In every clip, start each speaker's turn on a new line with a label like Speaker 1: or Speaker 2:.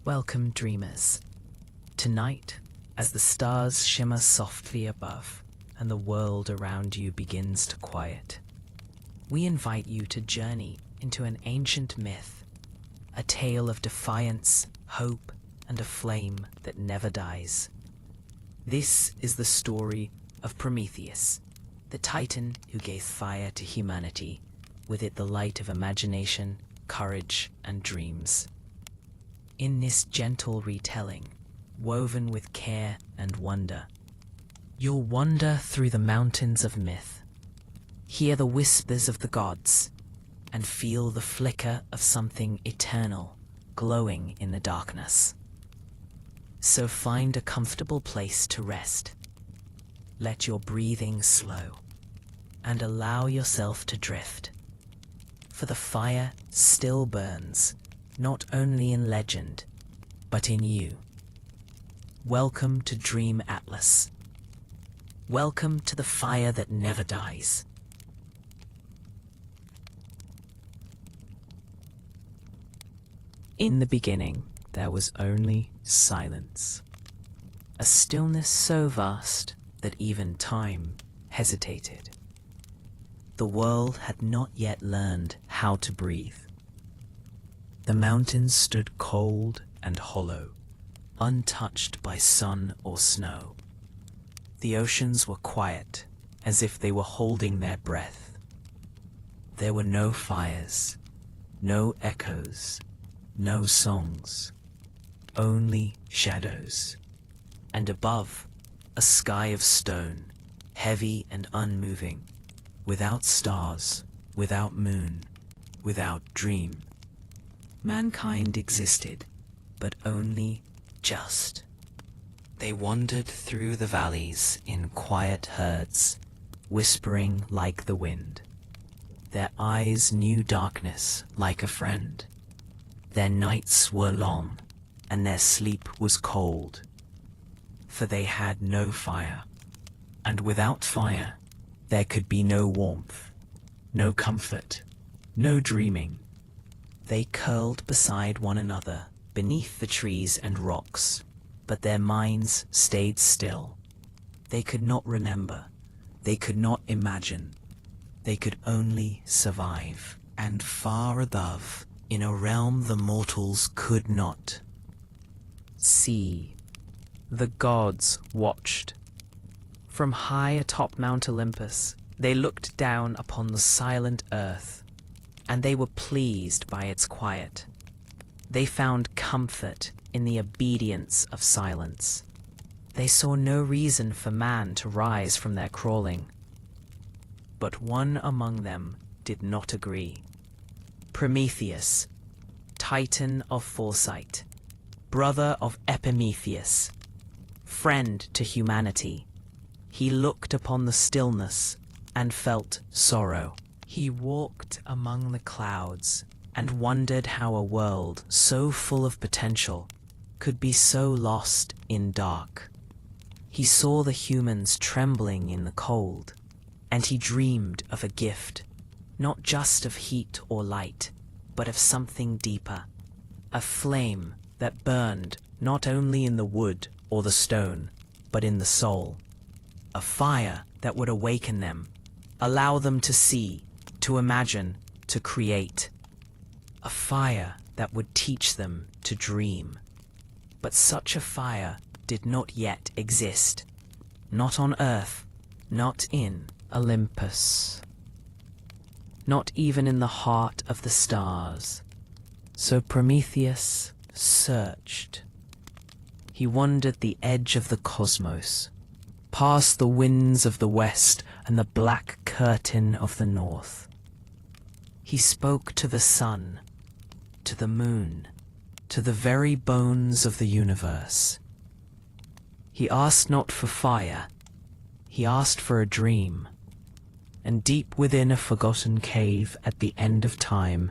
Speaker 1: Welcome, dreamers. Tonight, as the stars shimmer softly above and the world around you begins to quiet, we invite you to journey into an ancient myth, a tale of defiance, hope, and a flame that never dies. This is the story of Prometheus, the titan who gave fire to humanity, with it the light of imagination, courage, and dreams. In this gentle retelling, woven with care and wonder, you'll wander through the mountains of myth, hear the whispers of the gods, and feel the flicker of something eternal glowing in the darkness. So find a comfortable place to rest. Let your breathing slow, and allow yourself to drift. For the fire still burns, not only in legend, but in you. Welcome to Dreamatlas. Welcome to the fire that never dies. In the beginning, there was only silence. A stillness so vast that even time hesitated. The world had not yet learned how to breathe. The mountains stood cold and hollow, untouched by sun or snow. The oceans were quiet, as if they were holding their breath. There were no fires, no echoes, no songs, only shadows. And above, a sky of stone, heavy and unmoving, without stars, without moon, without dream. Mankind existed, but only just. They wandered through the valleys in quiet herds, whispering like the wind. Their eyes knew darkness like a friend. Their nights were long, and their sleep was cold, for they had no fire, and without fire there could be no warmth, no comfort, no dreaming. They curled beside one another beneath the trees and rocks, but their minds stayed still. They could not remember, they could not imagine, they could only survive. And far above, in a realm the mortals could not see, the gods watched. From high atop Mount Olympus, they looked down upon the silent earth, and they were pleased by its quiet. They found comfort in the obedience of silence. They saw no reason for man to rise from their crawling. But one among them did not agree. Prometheus, titan of foresight, brother of Epimetheus, friend to humanity. He looked upon the stillness and felt sorrow. He walked among the clouds and wondered how a world so full of potential could be so lost in dark. He saw the humans trembling in the cold, and he dreamed of a gift, not just of heat or light, but of something deeper, a flame that burned not only in the wood or the stone, but in the soul, a fire that would awaken them, allow them to see, to imagine, to create, a fire that would teach them to dream. But such a fire did not yet exist, not on Earth, not in Olympus, not even in the heart of the stars. So Prometheus searched. He wandered the edge of the cosmos, past the winds of the west and the black curtain of the north. He spoke to the sun, to the moon, to the very bones of the universe. He asked not for fire, he asked for a dream. And deep within a forgotten cave at the end of time,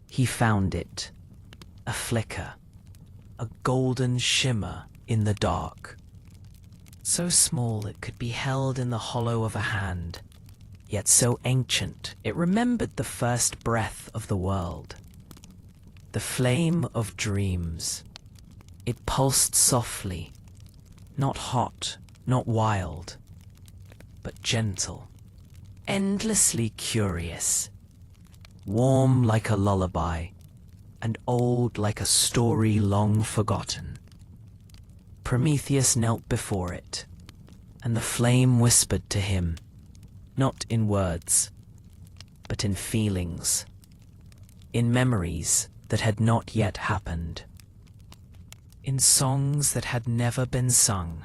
Speaker 1: he found it, a flicker, a golden shimmer in the dark. So small it could be held in the hollow of a hand, yet so ancient it remembered the first breath of the world. The flame of dreams, It pulsed softly, not hot, not wild, but gentle, endlessly curious, warm like a lullaby, and old like a story long forgotten. Prometheus knelt before it, and the flame whispered to him, not in words, but in feelings, in memories that had not yet happened, in songs that had never been sung,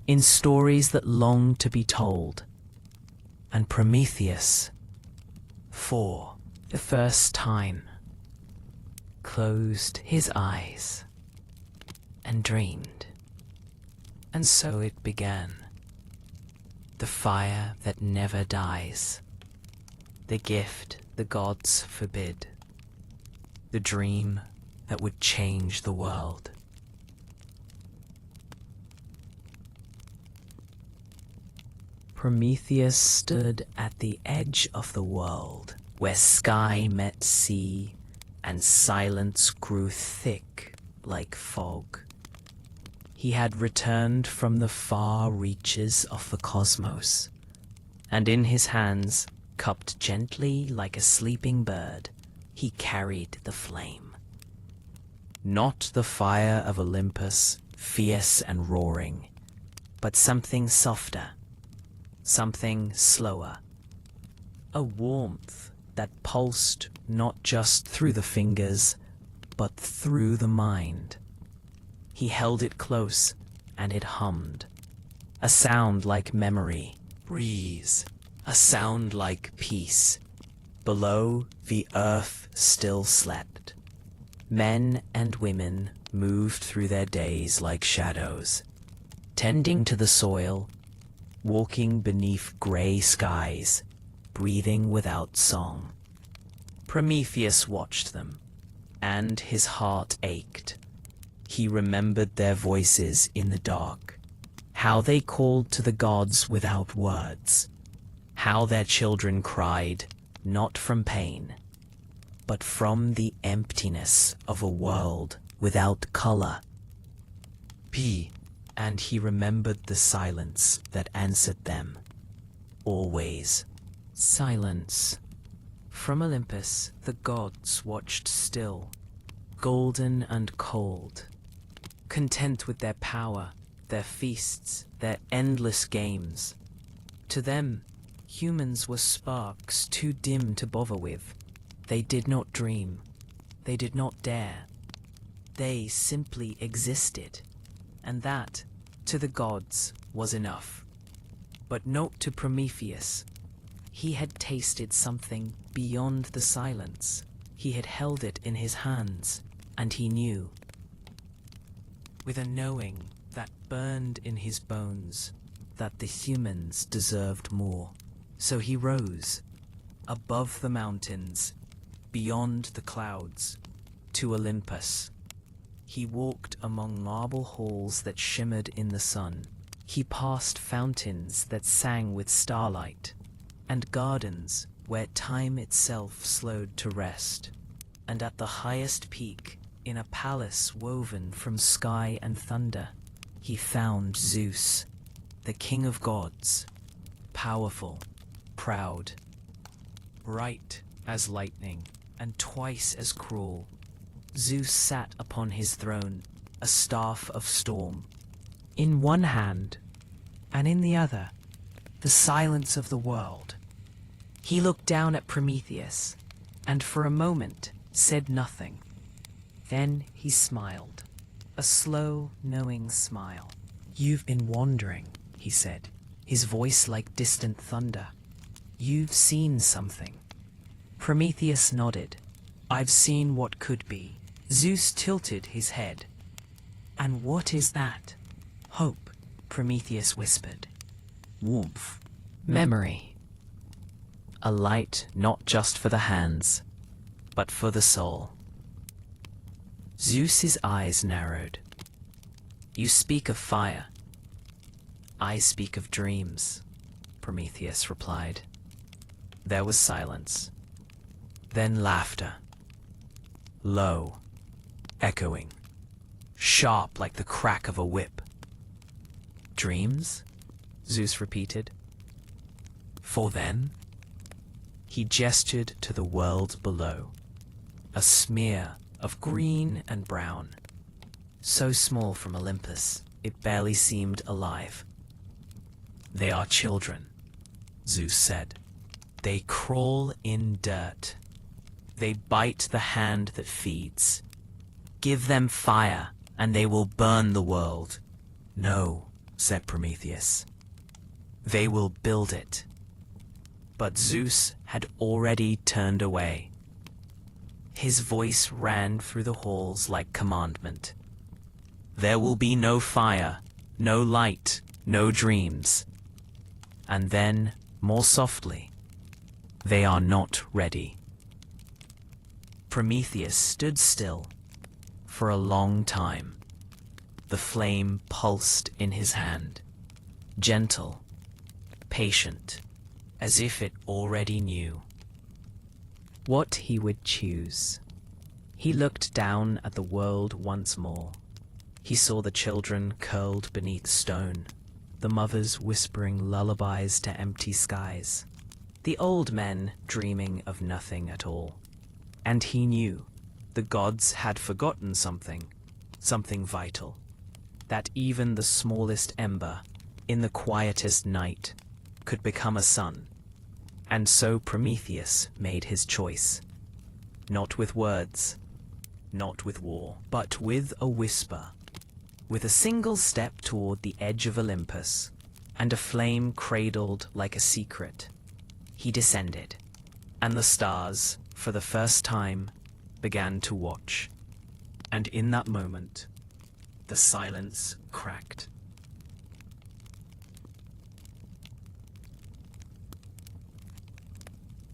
Speaker 1: in stories that longed to be told. And Prometheus, for the first time, closed his eyes and dreamed. And so it began. The fire that never dies. The gift the gods forbid. The dream that would change the world. Prometheus stood at the edge of the world, where sky met sea, and silence grew thick like fog. He had returned from the far reaches of the cosmos, and in his hands, cupped gently like a sleeping bird, he carried the flame. Not the fire of Olympus, fierce and roaring, but something softer, something slower, a warmth that pulsed not just through the fingers, but through the mind. He held it close, and it hummed, a sound like memory, breeze, a sound like peace. Below, the earth still slept. Men and women moved through their days like shadows, tending to the soil, walking beneath gray skies, breathing without song. Prometheus watched them, and his heart ached. He remembered their voices in the dark, how they called to the gods without words, how their children cried, not from pain, but from the emptiness of a world without color. And he remembered the silence that answered them. Always. Silence. From Olympus, the gods watched still, golden and cold, content with their power, their feasts, their endless games. To them, humans were sparks too dim to bother with. They did not dream. They did not dare. They simply existed. And that, to the gods, was enough. But not to Prometheus. He had tasted something beyond the silence. He had held it in his hands, and he knew. With a knowing that burned in his bones, that the humans deserved more. So he rose, above the mountains, beyond the clouds, to Olympus. He walked among marble halls that shimmered in the sun. He passed fountains that sang with starlight, and gardens where time itself slowed to rest. And at the highest peak, in a palace woven from sky and thunder, he found Zeus, the king of gods, powerful, proud, bright as lightning, and twice as cruel. Zeus sat upon his throne, a staff of storm, in one hand, and in the other, the silence of the world. He looked down at Prometheus, and for a moment said nothing. Then he smiled, a slow, knowing smile. "You've been wandering," he said, his voice like distant thunder. "You've seen something." Prometheus nodded. "I've seen what could be." Zeus tilted his head. "And what is that?" "Hope," Prometheus whispered. "Warmth." "Memory." "A light not just for the hands, but for the soul." Zeus's eyes narrowed. "You speak of fire. I speak of dreams," Prometheus replied. There was silence. Then laughter. Low, echoing, sharp like the crack of a whip. "Dreams?" Zeus repeated. "For then?" He gestured to the world below, a smear of green and brown, so small from Olympus it barely seemed alive. "They are children," Zeus said. "They crawl in dirt. They bite the hand that feeds. Give them fire, and they will burn the world." "No," said Prometheus. "They will build it." But Zeus had already turned away. His voice ran through the halls like commandment. "There will be no fire, no light, no dreams." And then, more softly, "They are not ready." Prometheus stood still for a long time. The flame pulsed in his hand, gentle, patient, as if it already knew what he would choose. He looked down at the world once more. He saw the children curled beneath stone, the mothers whispering lullabies to empty skies, the old men dreaming of nothing at all. And he knew the gods had forgotten something vital, that even the smallest ember in the quietest night could become a sun. And so Prometheus made his choice, not with words, not with war, but with a whisper, with a single step toward the edge of Olympus, and a flame cradled like a secret. He descended, and the stars, for the first time, began to watch. And in that moment, the silence cracked.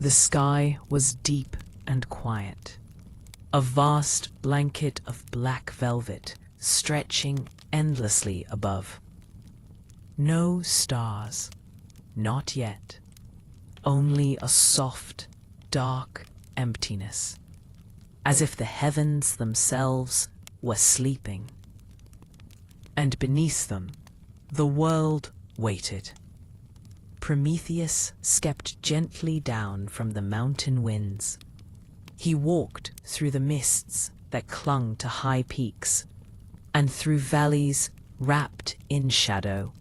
Speaker 1: The sky was deep and quiet, a vast blanket of black velvet stretching endlessly above. No stars, not yet, only a soft, dark emptiness, as if the heavens themselves were sleeping. And beneath them, the world waited. Prometheus stepped gently down from the mountain winds. He walked through the mists that clung to high peaks, and through valleys wrapped in shadow.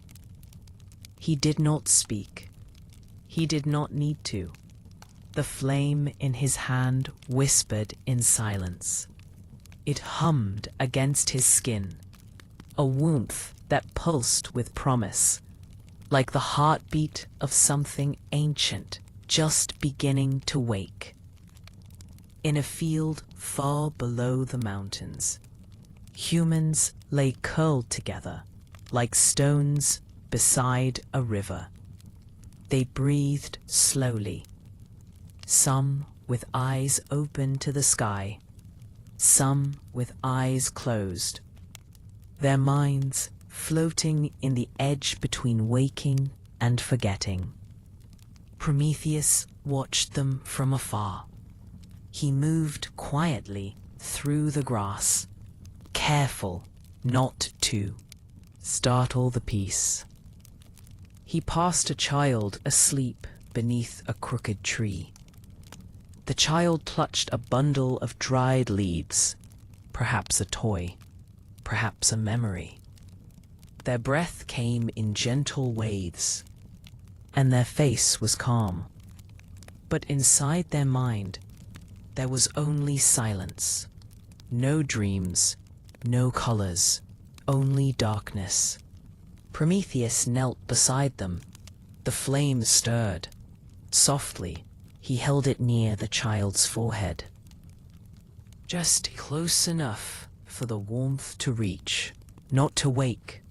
Speaker 1: He did not speak. He did not need to. The flame in his hand whispered in silence. It hummed against his skin, a warmth that pulsed with promise, like the heartbeat of something ancient just beginning to wake. In a field far below the mountains, humans lay curled together like stones beside a river. They breathed slowly, some with eyes open to the sky, some with eyes closed, their minds floating in the edge between waking and forgetting. Prometheus watched them from afar. He moved quietly through the grass, careful not to startle the peace. He passed a child asleep beneath a crooked tree. The child clutched a bundle of dried leaves, perhaps a toy, perhaps a memory. Their breath came in gentle waves, and their face was calm. But inside their mind, there was only silence. No dreams, no colors, only darkness. Prometheus knelt beside them. The flame stirred. Softly, he held it near the child's forehead. Just close enough for the warmth to reach, not to wake,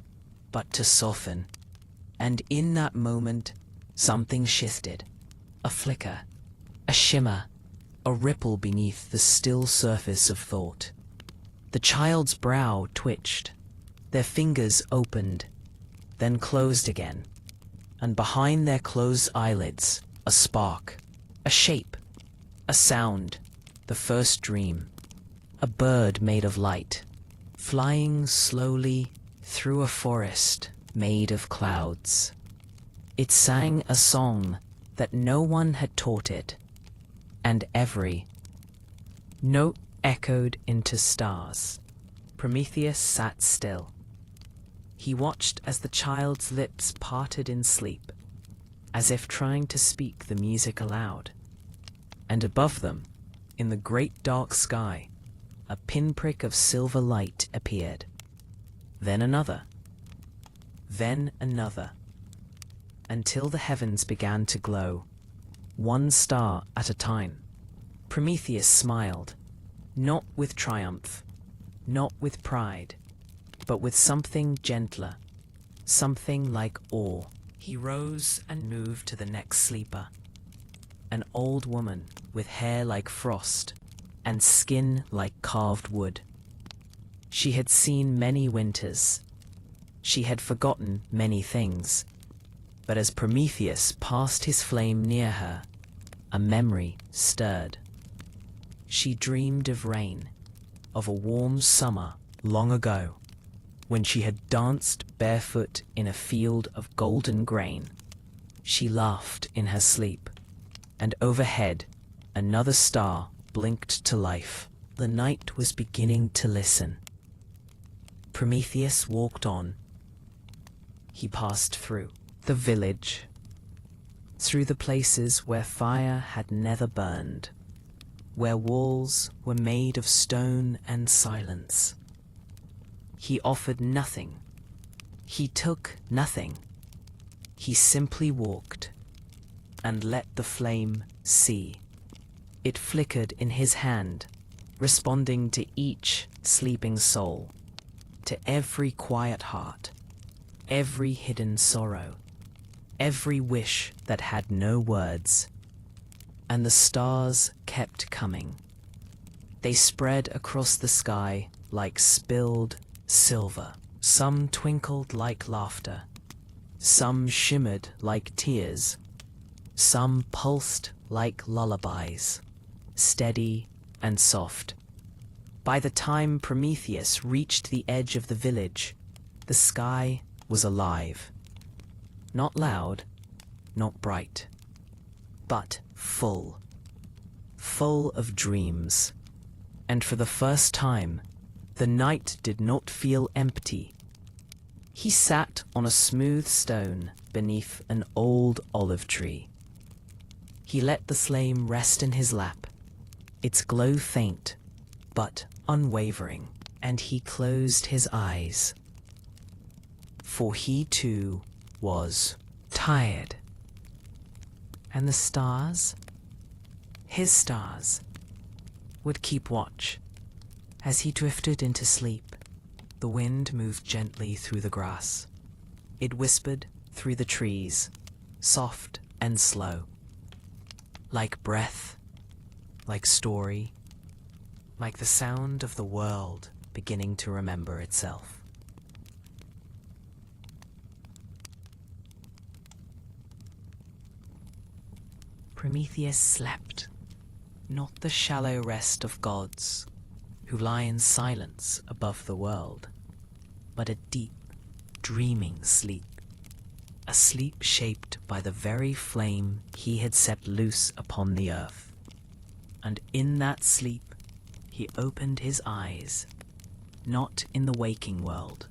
Speaker 1: but to soften. And in that moment, something shifted. A flicker, a shimmer, a ripple beneath the still surface of thought. The child's brow twitched. Their fingers opened, then closed again. And behind their closed eyelids, a spark, a shape, a sound, the first dream. A bird made of light, flying slowly through a forest made of clouds. It sang a song that no one had taught it, and every note echoed into stars. Prometheus sat still. He watched as the child's lips parted in sleep, as if trying to speak the music aloud. And above them, in the great dark sky, a pinprick of silver light appeared. Then another. Then another. Until the heavens began to glow, one star at a time. Prometheus smiled, not with triumph, not with pride, but with something gentler, something like awe. He rose and moved to the next sleeper, an old woman with hair like frost and skin like carved wood. She had seen many winters. She had forgotten many things. But as Prometheus passed his flame near her, a memory stirred. She dreamed of rain, of a warm summer long ago, when she had danced barefoot in a field of golden grain. She laughed in her sleep, and overhead another star blinked to life. The night was beginning to listen. Prometheus walked on. He passed through the village, through the places where fire had never burned, where walls were made of stone and silence. He offered nothing. He took nothing. He simply walked and let the flame see. It flickered in his hand, responding to each sleeping soul, to every quiet heart, every hidden sorrow, every wish that had no words. And the stars kept coming. They spread across the sky like spilled silver. Some twinkled like laughter. Some shimmered like tears. Some pulsed like lullabies, steady and soft. By the time Prometheus reached the edge of the village, the sky was alive. Not loud, not bright, but full. Full of dreams. And for the first time, the night did not feel empty. He sat on a smooth stone beneath an old olive tree. He let the flame rest in his lap, its glow faint but unwavering, and he closed his eyes. For he too was tired. And the stars, his stars, would keep watch. As he drifted into sleep, the wind moved gently through the grass. It whispered through the trees, soft and slow, like breath, like story, like the sound of the world beginning to remember itself. Prometheus slept, not the shallow rest of gods who lie in silence above the world, but a deep, dreaming sleep, a sleep shaped by the very flame he had set loose upon the earth. And in that sleep he opened his eyes, not in the waking world,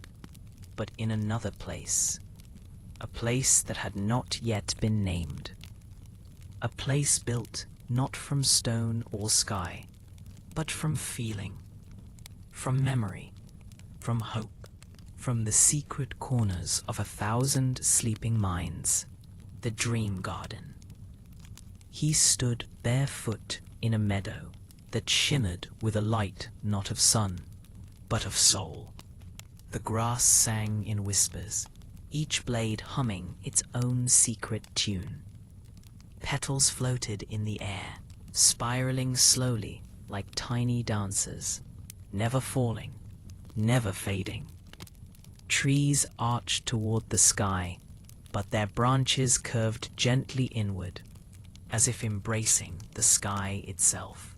Speaker 1: but in another place, a place that had not yet been named. A place built not from stone or sky, but from feeling, from memory, from hope, from the secret corners of 1,000 sleeping minds, the dream garden. He stood barefoot in a meadow that shimmered with a light not of sun, but of soul. The grass sang in whispers, each blade humming its own secret tune. Petals floated in the air, spiraling slowly like tiny dancers, never falling, never fading. Trees arched toward the sky, but their branches curved gently inward, as if embracing the sky itself.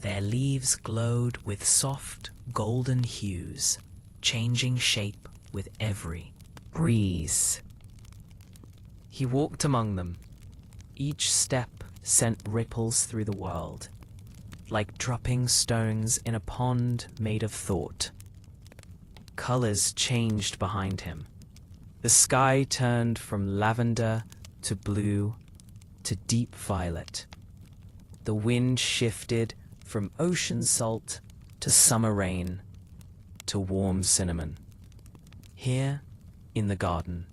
Speaker 1: Their leaves glowed with soft, golden hues, changing shape with every breeze. He walked among them. Each step sent ripples through the world, like dropping stones in a pond made of thought. Colors changed behind him. The sky turned from lavender to blue to deep violet. The wind shifted from ocean salt to summer rain to warm cinnamon. Here, in the garden,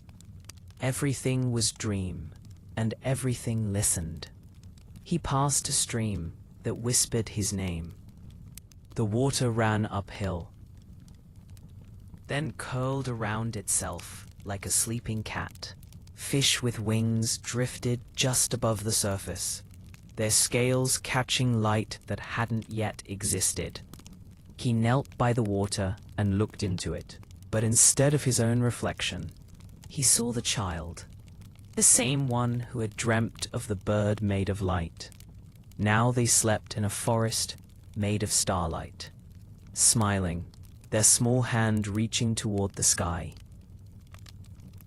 Speaker 1: everything was dream, and everything listened. He passed a stream that whispered his name. The water ran uphill, then curled around itself like a sleeping cat. Fish with wings drifted just above the surface, their scales catching light that hadn't yet existed. He knelt by the water and looked into it, but instead of his own reflection, he saw the child, the same one who had dreamt of the bird made of light. Now they slept in a forest made of starlight, smiling, their small hand reaching toward the sky.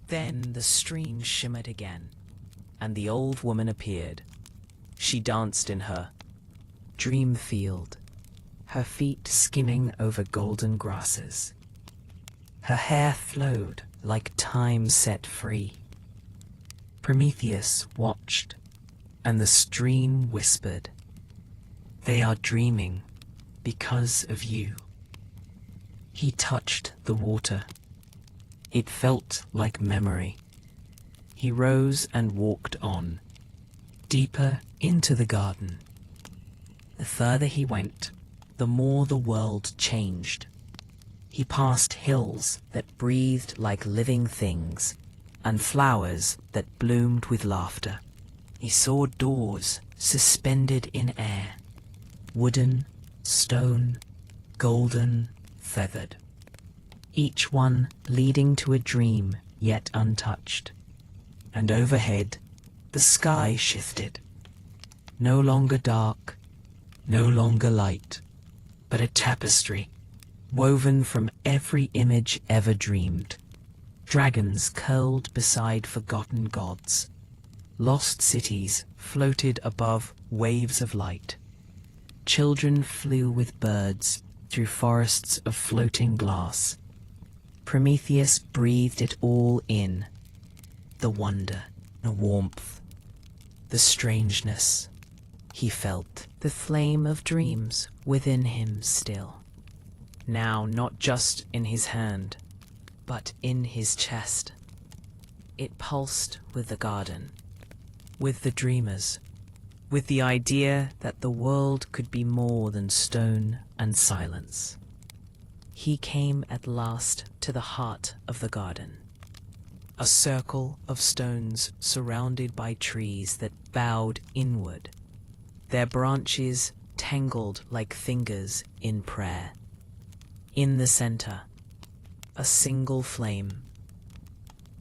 Speaker 1: Then the stream shimmered again, and the old woman appeared. She danced in her dream field, her feet skimming over golden grasses. Her hair flowed like time set free. Prometheus watched, and the stream whispered, "They are dreaming because of you." He touched the water. It felt like memory. He rose and walked on, deeper into the garden. The further he went, the more the world changed. He passed hills that breathed like living things, and flowers that bloomed with laughter. He saw doors suspended in air, wooden, stone, golden, feathered, each one leading to a dream yet untouched. And overhead, the sky shifted. No longer dark, no longer light, but a tapestry woven from every image ever dreamed. Dragons curled beside forgotten gods. Lost cities floated above waves of light. Children flew with birds through forests of floating glass. Prometheus breathed it all in. The wonder, the warmth, the strangeness. He felt the flame of dreams within him still. Now not just in his hand, but in his chest. It pulsed with the garden, with the dreamers, with the idea that the world could be more than stone and silence. He came at last to the heart of the garden, a circle of stones surrounded by trees that bowed inward, their branches tangled like fingers in prayer. In the center, a single flame,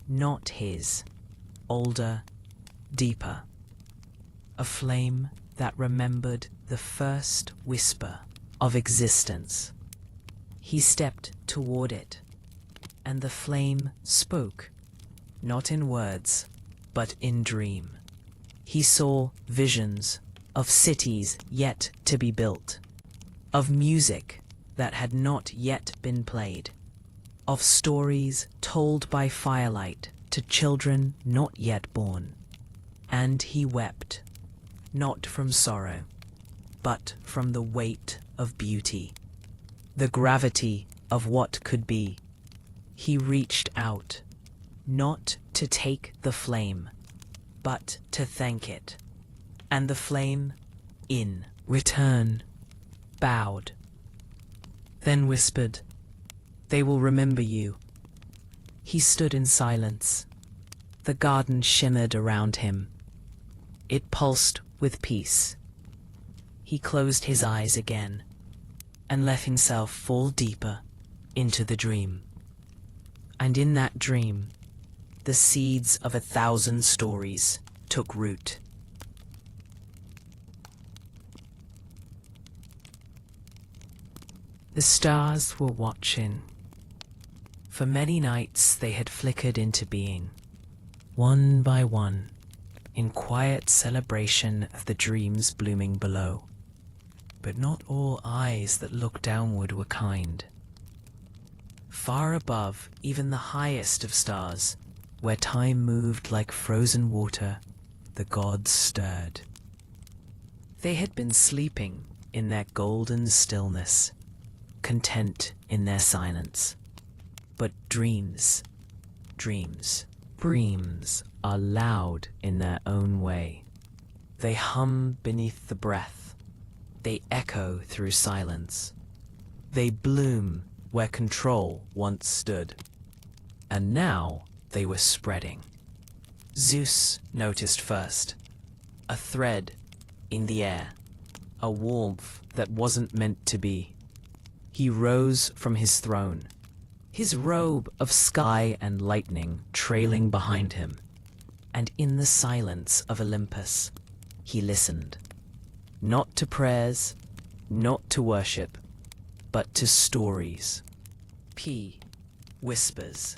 Speaker 1: not his, older, deeper, a flame that remembered the first whisper of existence. He stepped toward it, and the flame spoke, not in words, but in dream. He saw visions of cities yet to be built, of music that had not yet been played, of stories told by firelight to children not yet born. And he wept, not from sorrow, but from the weight of beauty, the gravity of what could be. He reached out, not to take the flame, but to thank it. And the flame, in return, bowed, then whispered, "They will remember you." He stood in silence. The garden shimmered around him. It pulsed with peace. He closed his eyes again and let himself fall deeper into the dream. And in that dream, the seeds of 1,000 stories took root. The stars were watching, For many nights they had flickered into being, one by one, in quiet celebration of the dreams blooming below. But not all eyes that looked downward were kind. Far above even the highest of stars, where time moved like frozen water, the gods stirred. They had been sleeping in their golden stillness, content in their silence. But dreams are loud in their own way. They hum beneath the breath. They echo through silence. They bloom where control once stood. And now they were spreading. Zeus noticed first. A thread in the air. A warmth that wasn't meant to be. He rose from his throne, his robe of sky and lightning trailing behind him. And in the silence of Olympus, he listened. Not to prayers, not to worship, but to stories. Whispers,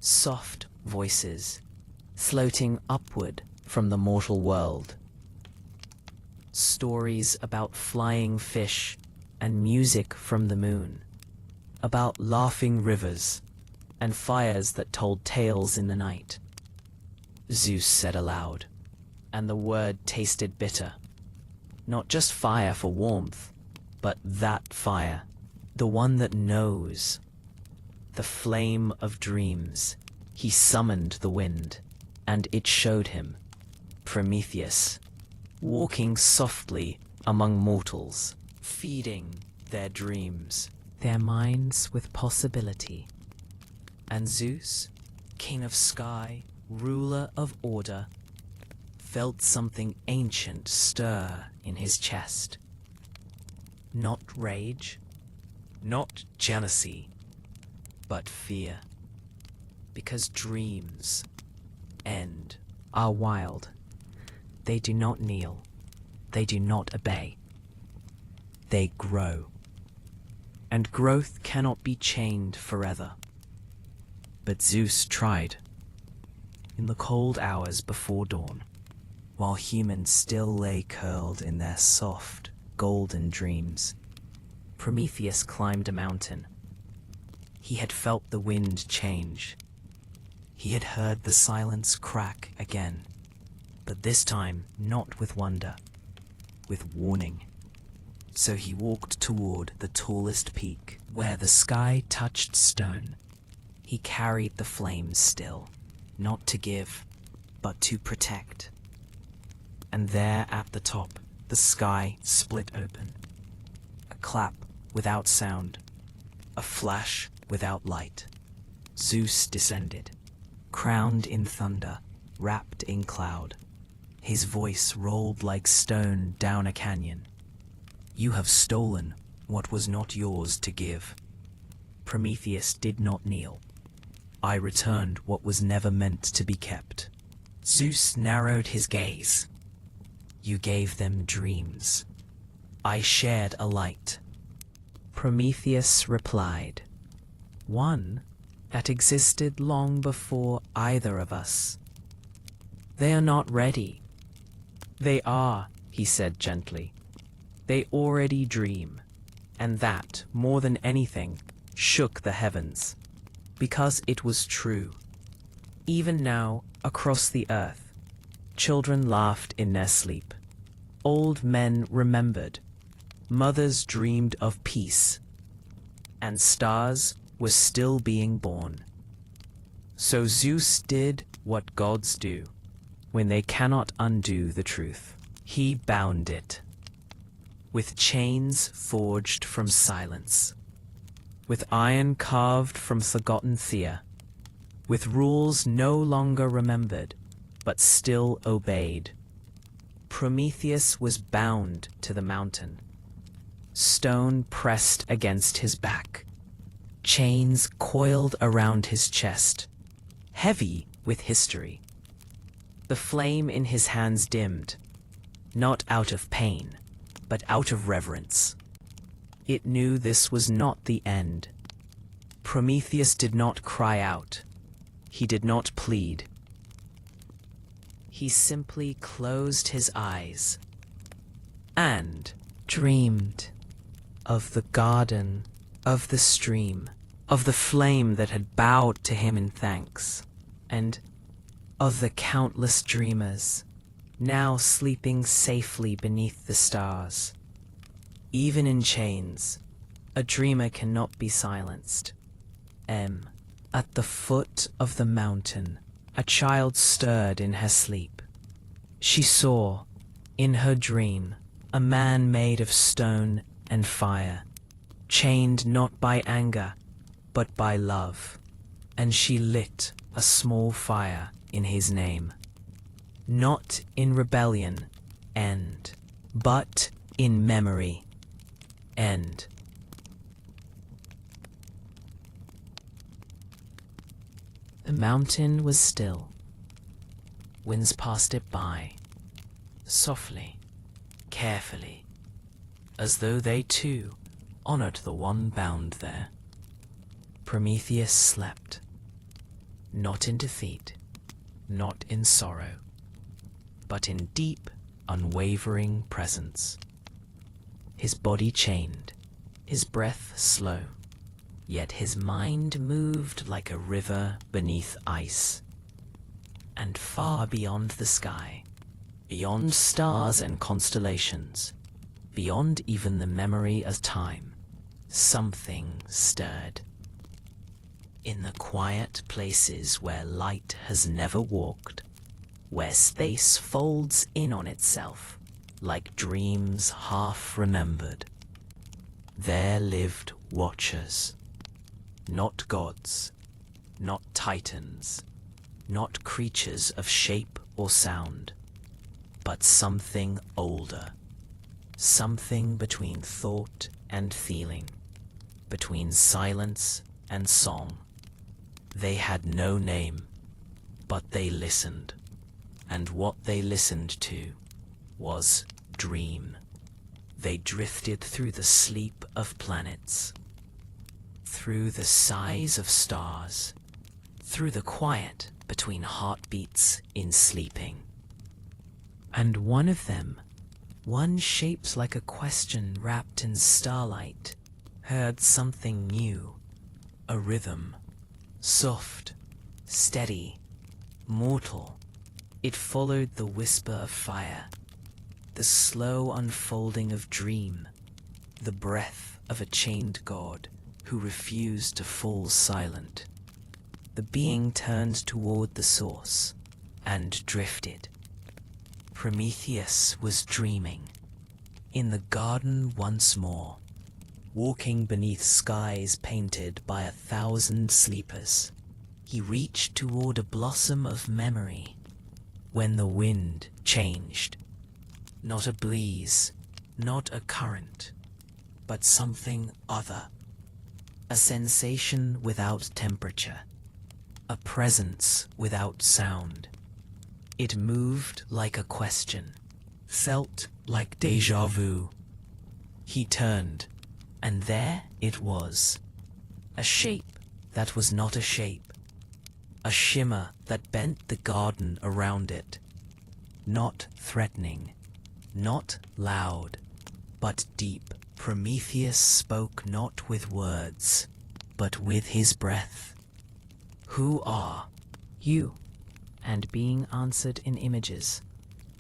Speaker 1: soft voices, floating upward from the mortal world. Stories about flying fish and music from the moon, about laughing rivers and fires that told tales in the night. Zeus said aloud, and the word tasted bitter. Not just fire for warmth, but that fire, the one that knows. The flame of dreams. He summoned the wind, and it showed him Prometheus, walking softly among mortals, feeding their dreams, their minds with possibility. And Zeus, king of sky, ruler of order, felt something ancient stir in his chest. Not rage, not jealousy, but fear. Because dreams are wild. They do not kneel. They do not obey. They grow. And growth cannot be chained forever. But Zeus tried. In the cold hours before dawn, while humans still lay curled in their soft, golden dreams, Prometheus climbed a mountain. He had felt the wind change. He had heard the silence crack again, but this time not with wonder, with warning. So he walked toward the tallest peak, where the sky touched stone. He carried the flames still, not to give, but to protect. And there at the top, the sky split open. A clap without sound, a flash without light. Zeus descended, crowned in thunder, wrapped in cloud. His voice rolled like stone down a canyon. You have stolen what was not yours to give. Prometheus did not kneel. I returned what was never meant to be kept. Zeus narrowed his gaze. You gave them dreams. I shared a light. Prometheus replied, one that existed long before either of us. They are not ready. They are, he said gently. They already dream, and that, more than anything, shook the heavens, because it was true. Even now, across the earth, children laughed in their sleep. Old men remembered. Mothers dreamed of peace. And stars were still being born. So Zeus did what gods do when they cannot undo the truth. He bound it. With chains forged from silence. With iron carved from forgotten Thea. With rules no longer remembered, but still obeyed. Prometheus was bound to the mountain. Stone pressed against his back. Chains coiled around his chest, heavy with history. The flame in his hands dimmed, not out of pain, but out of reverence. It knew this was not the end. Prometheus did not cry out. He did not plead. He simply closed his eyes and dreamed of the garden, of the stream, of the flame that had bowed to him in thanks, and of the countless dreamers now sleeping safely beneath the stars. Even in chains, a dreamer cannot be silenced. At the foot of the mountain, a child stirred in her sleep. She saw, in her dream, a man made of stone and fire, chained not by anger, but by love, and she lit a small fire in his name, not in rebellion, but in memory. The mountain was still. Winds passed it by, softly, carefully, as though they too honored the one bound there. Prometheus slept, not in defeat, not in sorrow, but in deep, unwavering presence. His body chained, his breath slow, yet his mind moved like a river beneath ice. And far beyond the sky, beyond stars and constellations, beyond even the memory of time, something stirred. In the quiet places where light has never walked, where space folds in on itself like dreams half remembered, there lived watchers. Not gods, not titans, not creatures of shape or sound, but something older, something between thought and feeling, between silence and song. They had no name, but they listened, and what they listened to was dream. They drifted through the sleep of planets, through the sighs of stars, through the quiet between heartbeats in sleeping. And one of them, one shaped like a question wrapped in starlight, heard something new, a rhythm, soft, steady, mortal. It followed the whisper of fire, the slow unfolding of dream, the breath of a chained god who refused to fall silent. The being turned toward the source and drifted. Prometheus was dreaming, in the garden once more, walking beneath skies painted by 1,000 sleepers. He reached toward a blossom of memory when the wind changed. Not a breeze, not a current, but something other. A sensation without temperature, a presence without sound. It moved like a question, felt like déjà vu. He turned, and there it was. A shape that was not a shape. A shimmer that bent the garden around it. Not threatening, not loud, but deep. Prometheus spoke not with words, but with his breath. Who are you? And being answered in images.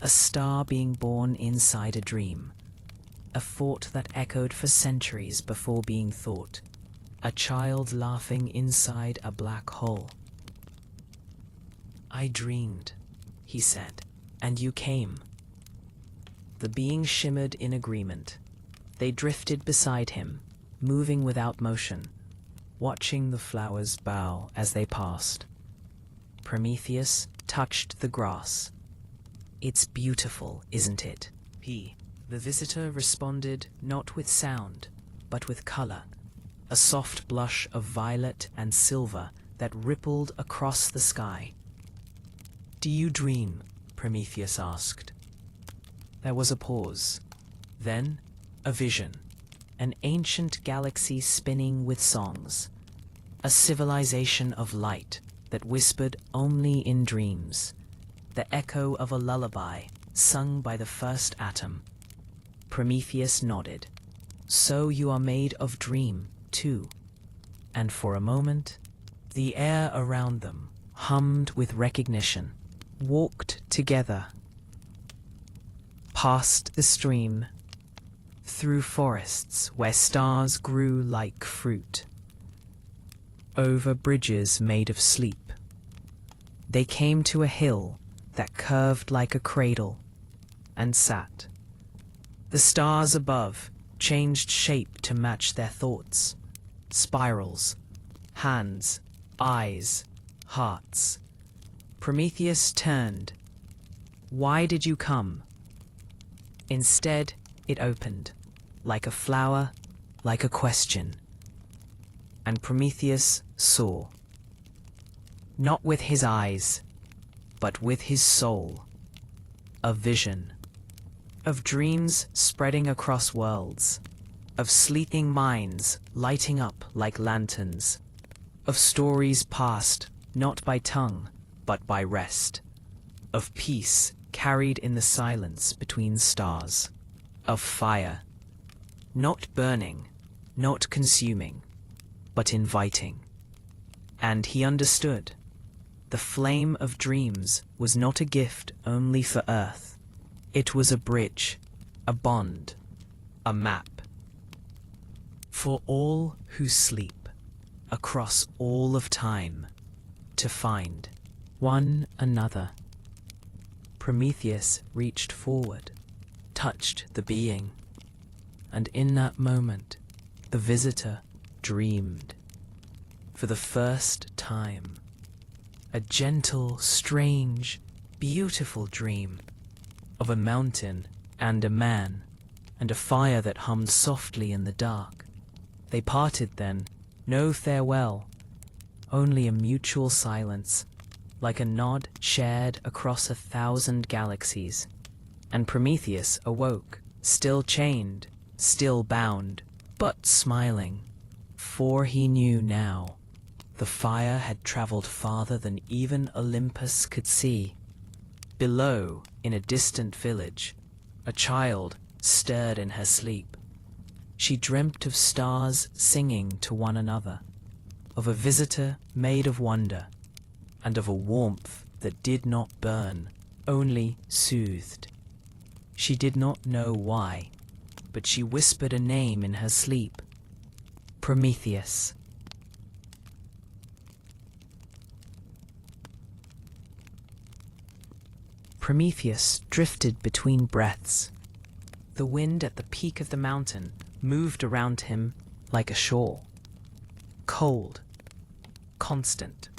Speaker 1: A star being born inside a dream. A thought that echoed for centuries before being thought. A child laughing inside a black hole. I dreamed, he said, and you came. The being shimmered in agreement. They drifted beside him, moving without motion, watching the flowers bow as they passed. Prometheus touched the grass. It's beautiful, isn't it? The visitor responded not with sound, but with color, a soft blush of violet and silver that rippled across the sky. Do you dream? Prometheus asked. There was a pause. Then, a vision, an ancient galaxy spinning with songs, a civilization of light that whispered only in dreams, the echo of a lullaby sung by the first atom. Prometheus nodded. So you are made of dream, too. And for a moment, the air around them hummed with recognition, walked together, past the stream, through forests where stars grew like fruit, over bridges made of sleep. They came to a hill that curved like a cradle and sat. The stars above changed shape to match their thoughts. Spirals, hands, eyes, hearts. Prometheus turned. Why did you come? Instead, it opened, like a flower, like a question. And Prometheus saw. Not with his eyes, but with his soul. A vision. Of dreams spreading across worlds. Of sleeping minds lighting up like lanterns. Of stories passed, not by tongue, but by rest. Of peace carried in the silence between stars. Of fire. Not burning, not consuming, but inviting. And he understood. The flame of dreams was not a gift only for Earth. It was a bridge, a bond, a map. For all who sleep, across all of time, to find one another. Prometheus reached forward, touched the being, and in that moment, the visitor dreamed. For the first time, a gentle, strange, beautiful dream of a mountain and a man and a fire that hummed softly in the dark. They parted then, no farewell, only a mutual silence, like a nod shared across 1,000 galaxies. And Prometheus awoke, still chained, still bound, but smiling, for he knew now the fire had traveled farther than even Olympus could see. Below, in a distant village, a child stirred in her sleep. She dreamt of stars singing to one another, of a visitor made of wonder, and of a warmth that did not burn, only soothed. She did not know why, but she whispered a name in her sleep. Prometheus. Prometheus drifted between breaths. The wind at the peak of the mountain moved around him like a shawl. Cold, constant,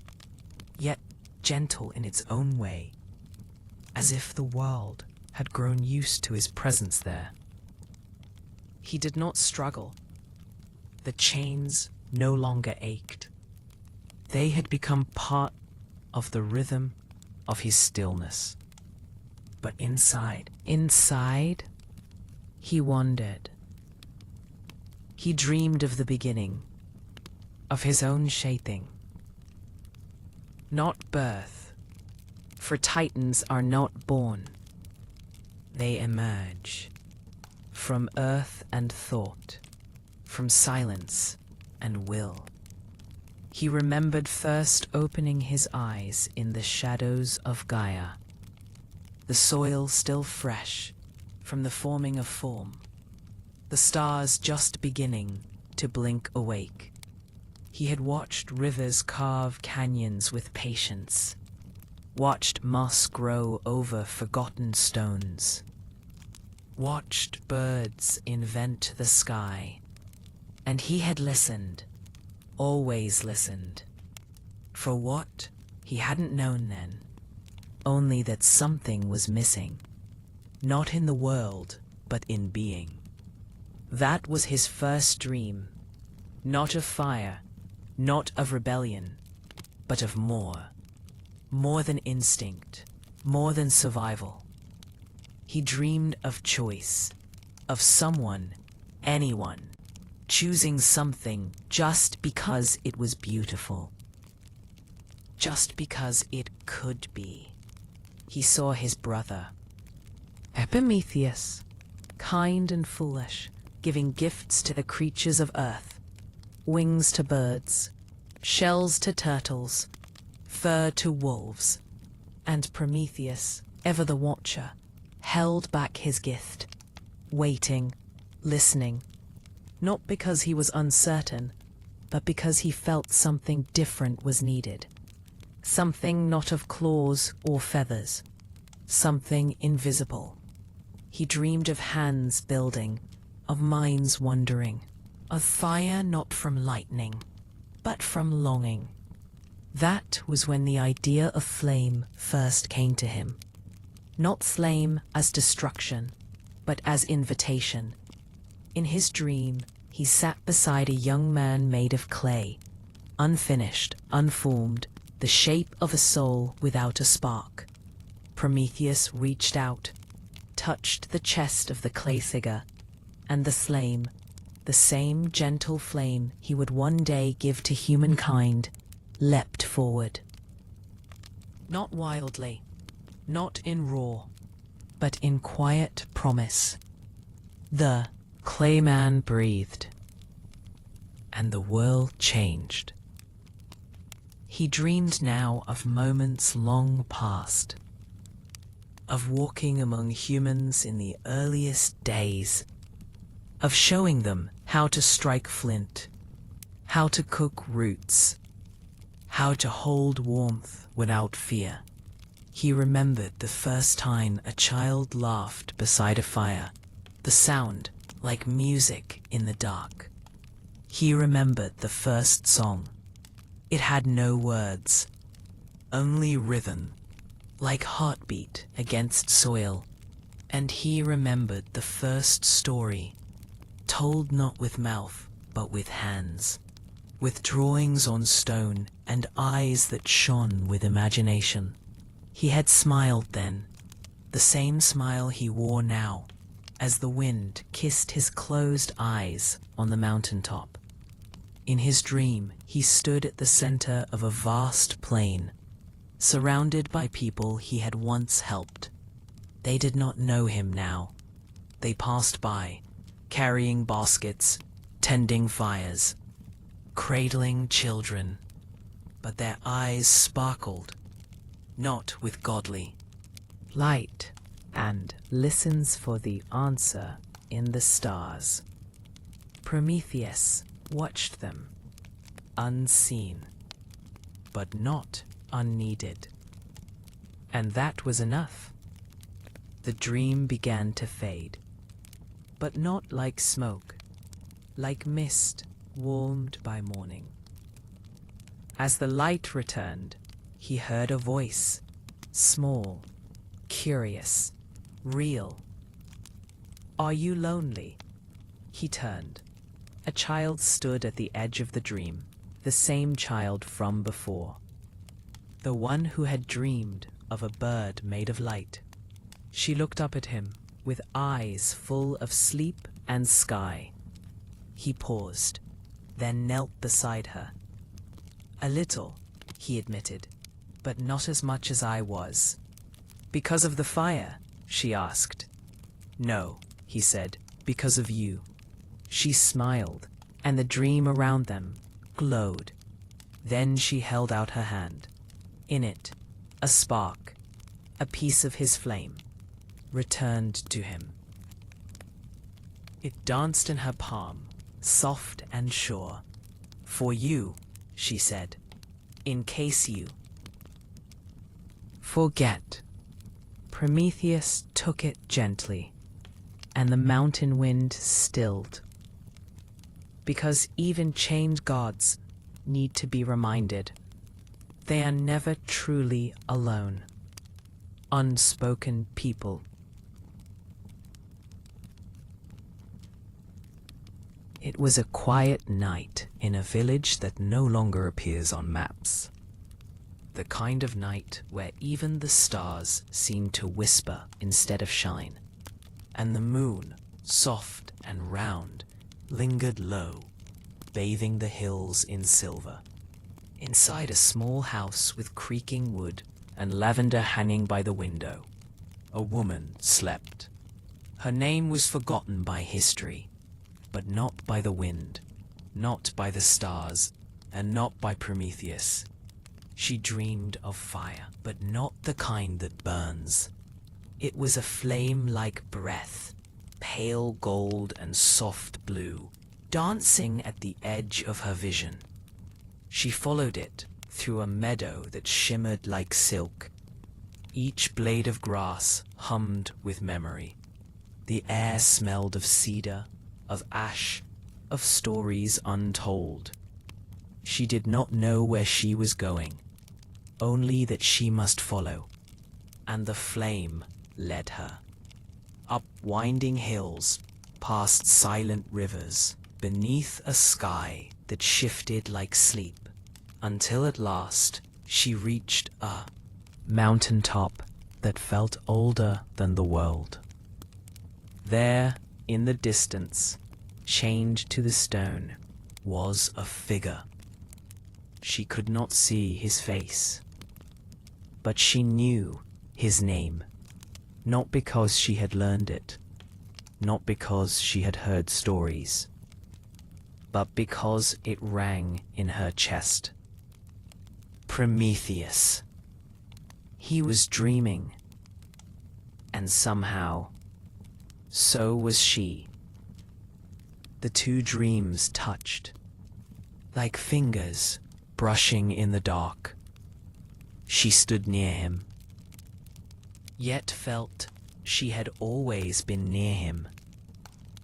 Speaker 1: yet gentle in its own way, as if the world had grown used to his presence there. He did not struggle. The chains no longer ached. They had become part of the rhythm of his stillness. But inside, he wondered. He dreamed of the beginning, of his own shaping. Not birth, for titans are not born. They emerge from earth and thought, from silence and will. He remembered first opening his eyes in the shadows of Gaia, the soil still fresh from the forming of form, the stars just beginning to blink awake. He had watched rivers carve canyons with patience, watched moss grow over forgotten stones, watched birds invent the sky, and he had listened, always listened. For what? He hadn't known then. Only that something was missing. Not in the world, but in being. That was his first dream. Not of fire, not of rebellion, but of more. More than instinct, more than survival. He dreamed of choice, of someone, anyone, choosing something just because it was beautiful, just because it could be. He saw his brother, Prometheus, kind and foolish, giving gifts to the creatures of earth, wings to birds, shells to turtles, fur to wolves, and Prometheus, ever the watcher, held back his gift, waiting, listening, not because he was uncertain, but because he felt something different was needed. Something not of claws or feathers, something invisible. He dreamed of hands building, of minds wandering, of fire not from lightning, but from longing. That was when the idea of flame first came to him. Not flame as destruction, but as invitation. In his dream, he sat beside a young man made of clay, unfinished, unformed, the shape of a soul without a spark. Prometheus reached out, touched the chest of the clay figure, and the flame, the same gentle flame he would one day give to humankind, leapt forward. Not wildly, not in roar, but in quiet promise. The clay man breathed, and the world changed. He dreamed now of moments long past, of walking among humans in the earliest days, of showing them how to strike flint, how to cook roots, how to hold warmth without fear. He remembered the first time a child laughed beside a fire, the sound like music in the dark. He remembered the first song. It had no words, only rhythm, like heartbeat against soil. And he remembered the first story, told not with mouth, but with hands, with drawings on stone and eyes that shone with imagination. He had smiled then, the same smile he wore now, as the wind kissed his closed eyes on the mountaintop. In his dream, he stood at the center of a vast plain, surrounded by people he had once helped. They did not know him now. They passed by, carrying baskets, tending fires, cradling children, but their eyes sparkled, not with godly light, and listens for the answer in the stars. Prometheus watched them, unseen, but not unneeded. And that was enough. The dream began to fade, but not like smoke, like mist warmed by morning. As the light returned, he heard a voice, small, curious, real. "Are you lonely?" He turned. A child stood at the edge of the dream, the same child from before, the one who had dreamed of a bird made of light. She looked up at him with eyes full of sleep and sky. He paused, then knelt beside her. "A little," he admitted, "but not as much as I was." "Because of the fire?" she asked. "No," he said, "because of you." She smiled, and the dream around them glowed. Then she held out her hand. In it, a spark, a piece of his flame, returned to him. It danced in her palm, soft and sure. "For you," she said, "in case you forget." Prometheus took it gently, and the mountain wind stilled. Because even chained gods need to be reminded. They are never truly alone. Unspoken people. It was a quiet night in a village that no longer appears on maps. The kind of night where even the stars seem to whisper instead of shine, and the moon, soft and round, lingered low, bathing the hills in silver. Inside a small house with creaking wood and lavender hanging by the window, a woman slept. Her name was forgotten by history, but not by the wind, not by the stars, and not by Prometheus. She dreamed of fire, but not the kind that burns. It was a flame like breath, pale gold and soft blue, dancing at the edge of her vision. She followed it through a meadow that shimmered like silk. Each blade of grass hummed with memory. The air smelled of cedar, of ash, of stories untold. She did not know where she was going, only that she must follow, and the flame led her. Up winding hills, past silent rivers, beneath a sky that shifted like sleep, until at last she reached a mountaintop that felt older than the world. There, in the distance, chained to the stone, was a figure. She could not see his face, but she knew his name, not because she had learned it, not because she had heard stories, but because it rang in her chest. Prometheus. He was dreaming, and somehow, so was she. The two dreams touched, like fingers brushing in the dark. She stood near him, yet felt she had always been near him,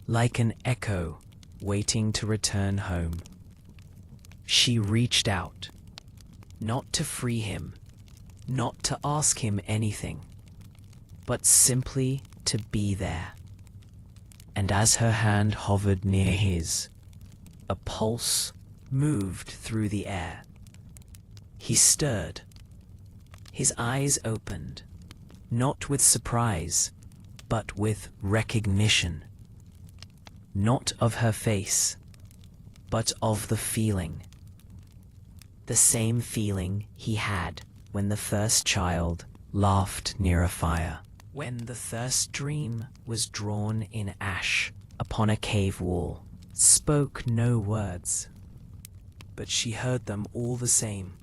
Speaker 1: like an echo waiting to return home. She reached out, not to free him, not to ask him anything, but simply to be there. And as her hand hovered near his, a pulse moved through the air. He stirred. His eyes opened, not with surprise, but with recognition. Not of her face, but of the feeling. The same feeling he had when the first child laughed near a fire, when the first dream was drawn in ash upon a cave wall, spoke no words, but she heard them all the same.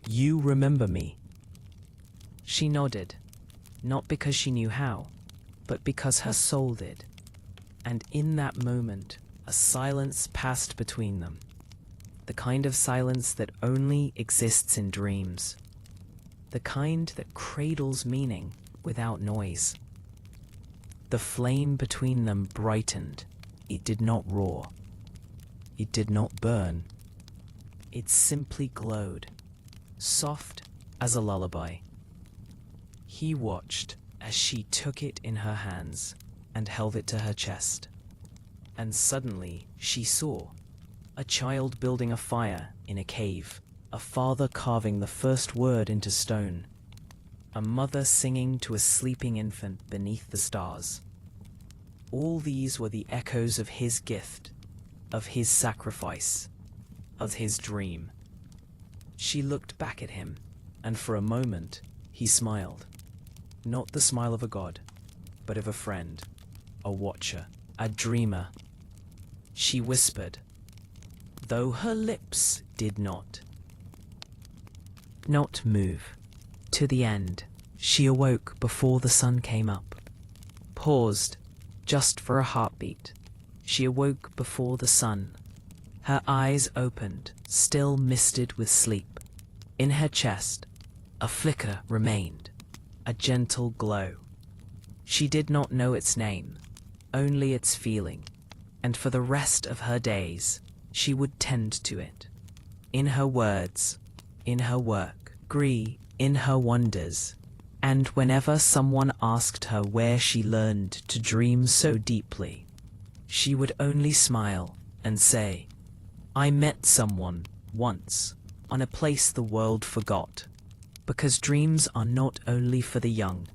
Speaker 1: "You remember me?" She nodded, not because she knew how, but because her soul did. And in that moment, a silence passed between them, the kind of silence that only exists in dreams, the kind that cradles meaning without noise. The flame between them brightened. It did not roar. It did not burn. It simply glowed, soft as a lullaby. He watched as she took it in her hands and held it to her chest. And suddenly she saw a child building a fire in a cave, a father carving the first word into stone, a mother singing to a sleeping infant beneath the stars. All these were the echoes of his gift, of his sacrifice, of his dream. She looked back at him, and for a moment he smiled. Not the smile of a god, but of a friend, a watcher, a dreamer. She whispered, though her lips did not move. To the end, she awoke before the sun came up, paused just for a heartbeat. She awoke before the sun. Her eyes opened, still misted with sleep. In her chest, a flicker remained, a gentle glow. She did not know its name, only its feeling, and for the rest of her days, she would tend to it. In her words, in her work, in her wonders, and whenever someone asked her where she learned to dream so deeply, she would only smile and say, "I met someone once on a place the world forgot." Because dreams are not only for the young,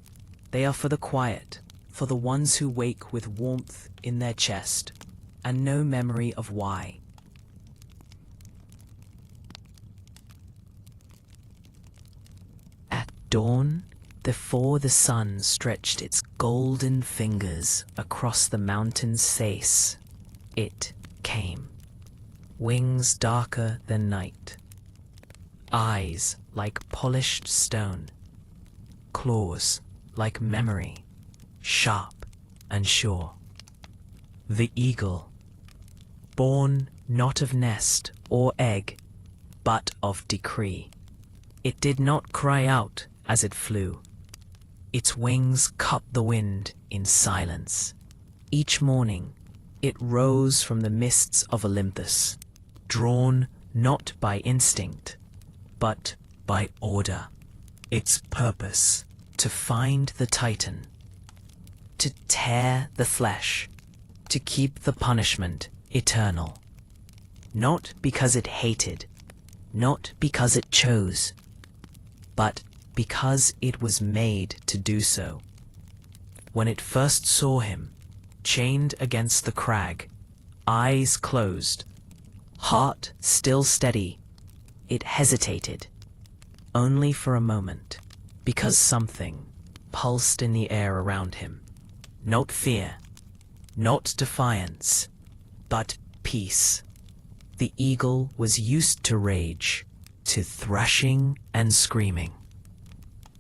Speaker 1: they are for the quiet, for the ones who wake with warmth in their chest, and no memory of why. At dawn, before the sun stretched its golden fingers across the mountain's face, it came. Wings darker than night, eyes like polished stone, claws like memory, sharp and sure. The eagle, born not of nest or egg, but of decree. It did not cry out as it flew. Its wings cut the wind in silence. Each morning, it rose from the mists of Olympus, drawn not by instinct, but by order. Its purpose, to find the Titan, to tear the flesh, to keep the punishment eternal. Not because it hated, not because it chose, but because it was made to do so. When it first saw him, chained against the crag, eyes closed, heart still steady, it hesitated, only for a moment, because something pulsed in the air around him. Not fear, not defiance, but peace. The eagle was used to rage, to thrashing and screaming.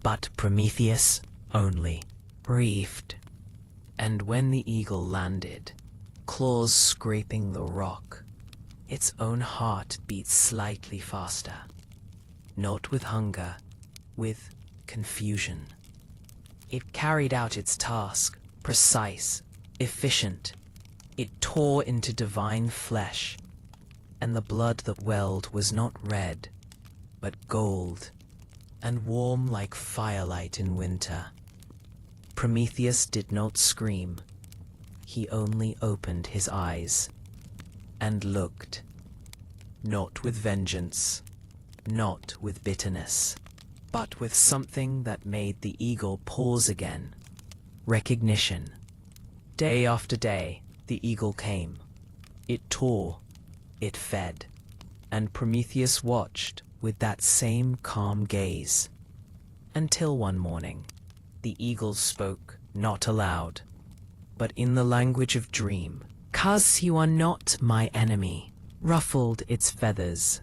Speaker 1: But Prometheus only breathed. And when the eagle landed, claws scraping the rock, its own heart beat slightly faster. Not with hunger, with confusion. It carried out its task, precise, efficient. It tore into divine flesh, and the blood that welled was not red, but gold, and warm like firelight in winter. Prometheus did not scream. He only opened his eyes and looked, not with vengeance, not with bitterness, but with something that made the eagle pause again. Recognition. Day after day, the eagle came. It tore, it fed, and Prometheus watched with that same calm gaze. Until one morning, the eagle spoke not aloud, but in the language of dream. "'Cause you are not my enemy," ruffled its feathers.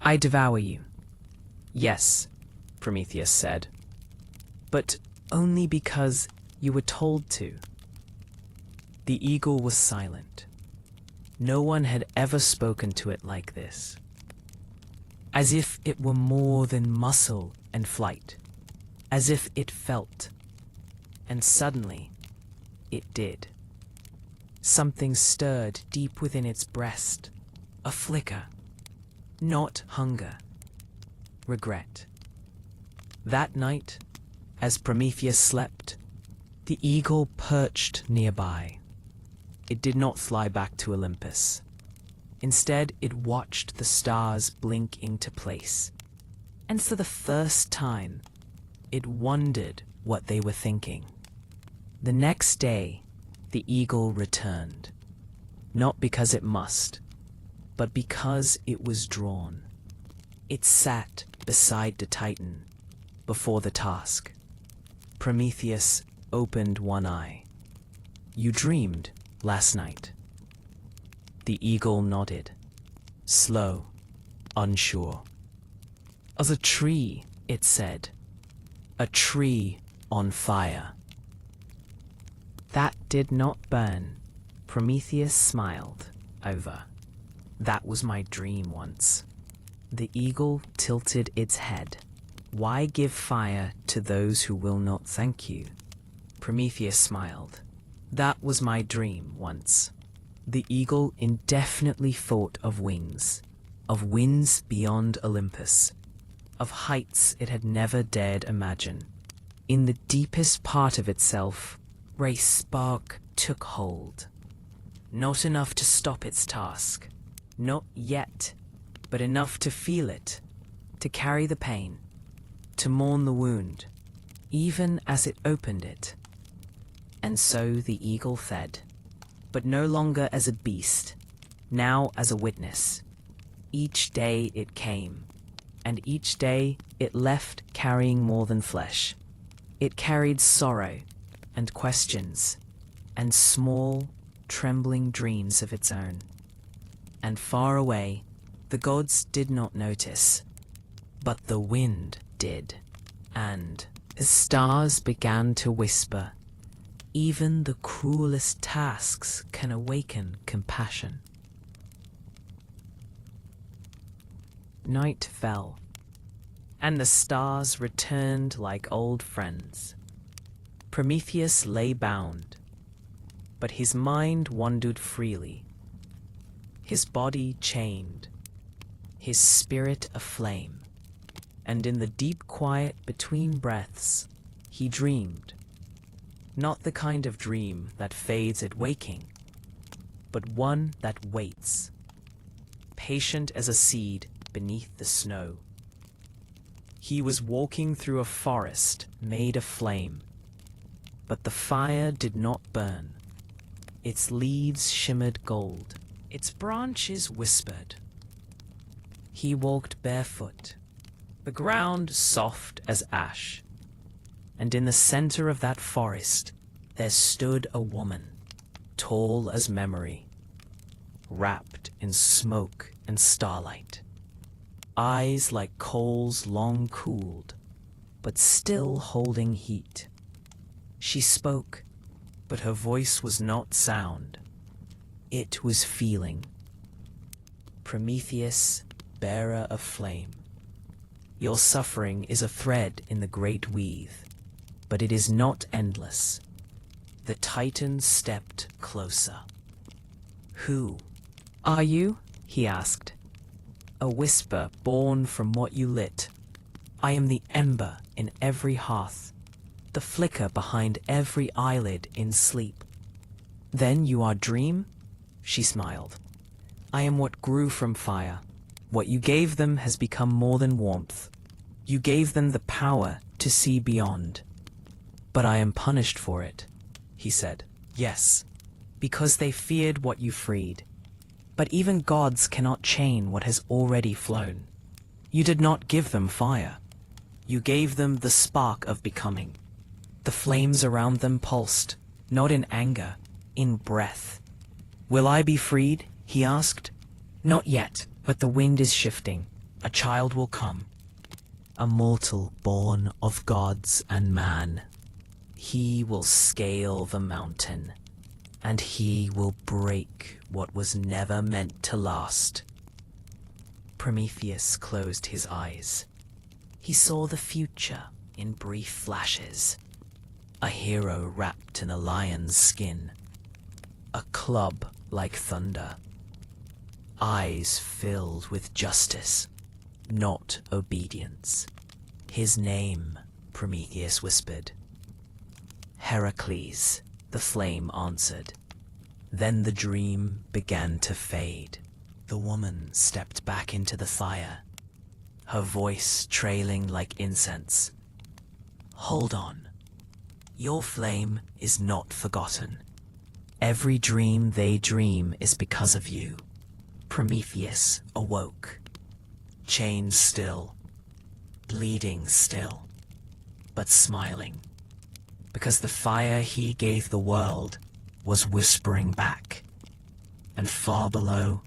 Speaker 1: "I devour you." "Yes," Prometheus said, "but only because you were told to." The eagle was silent. No one had ever spoken to it like this. As if it were more than muscle and flight. As if it felt. And suddenly, it did. Something stirred deep within its breast. A flicker. Not hunger. Regret. That night, as Prometheus slept, the eagle perched nearby. It did not fly back to Olympus. Instead, it watched the stars blink into place. And for the first time, it wondered what they were thinking. The next day, the eagle returned. Not because it must, but because it was drawn. It sat beside the Titan, before the task. Prometheus opened one eye. "You dreamed last night." The eagle nodded, slow, unsure. "As a tree," it said. "A tree on fire." "That did not burn," Prometheus smiled over. "That was my dream once." The eagle tilted its head. "Why give fire to those who will not thank you?" Prometheus smiled. "That was my dream once." The eagle indefinitely thought of wings, of winds beyond Olympus, of heights it had never dared imagine. In the deepest part of itself, a spark took hold. Not enough to stop its task, not yet, but enough to feel it, to carry the pain, to mourn the wound, even as it opened it. And so the eagle fed. but no longer as a beast, now as a witness. Each day it came, and each day it left carrying more than flesh. It carried sorrow and questions and small, trembling dreams of its own. And far away, the gods did not notice, but the wind did. And the stars began to whisper, even the cruelest tasks can awaken compassion. Night fell, and the stars returned like old friends. Prometheus lay bound, but his mind wandered freely, his body chained, his spirit aflame, and in the deep quiet between breaths, he dreamed. Not the kind of dream that fades at waking, but one that waits, patient as a seed beneath the snow. He was walking through a forest made of flame, but the fire did not burn. Its leaves shimmered gold, its branches whispered. He walked barefoot, the ground soft as ash, and in the center of that forest there stood a woman, tall as memory, wrapped in smoke and starlight, eyes like coals long cooled, but still holding heat. She spoke, but her voice was not sound. It was feeling. Prometheus, bearer of flame, your suffering is a thread in the great weave, but it is not endless. The Titan stepped closer. Who are you? He asked. A whisper born from what you lit. I am the ember in every hearth, the flicker behind every eyelid in sleep. Then you are dream? She smiled. I am what grew from fire. What you gave them has become more than warmth. You gave them the power to see beyond. But I am punished for it, he said. Yes, because they feared what you freed. But even gods cannot chain what has already flown. You did not give them fire. You gave them the spark of becoming. The flames around them pulsed, not in anger, in breath. Will I be freed? He asked. Not yet, but the wind is shifting. A child will come. A mortal born of gods and man. He will scale the mountain, and he will break what was never meant to last. Prometheus closed his eyes. He saw the future in brief flashes. A hero wrapped in a lion's skin. A club like thunder. Eyes filled with justice, not obedience. His name, Prometheus whispered. Heracles, the flame answered. Then the dream began to fade. The woman stepped back into the fire, her voice trailing like incense. Hold on. Your flame is not forgotten. Every dream they dream is because of you. Prometheus awoke, chained still, bleeding still, but smiling, because the fire he gave the world was whispering back. And far below,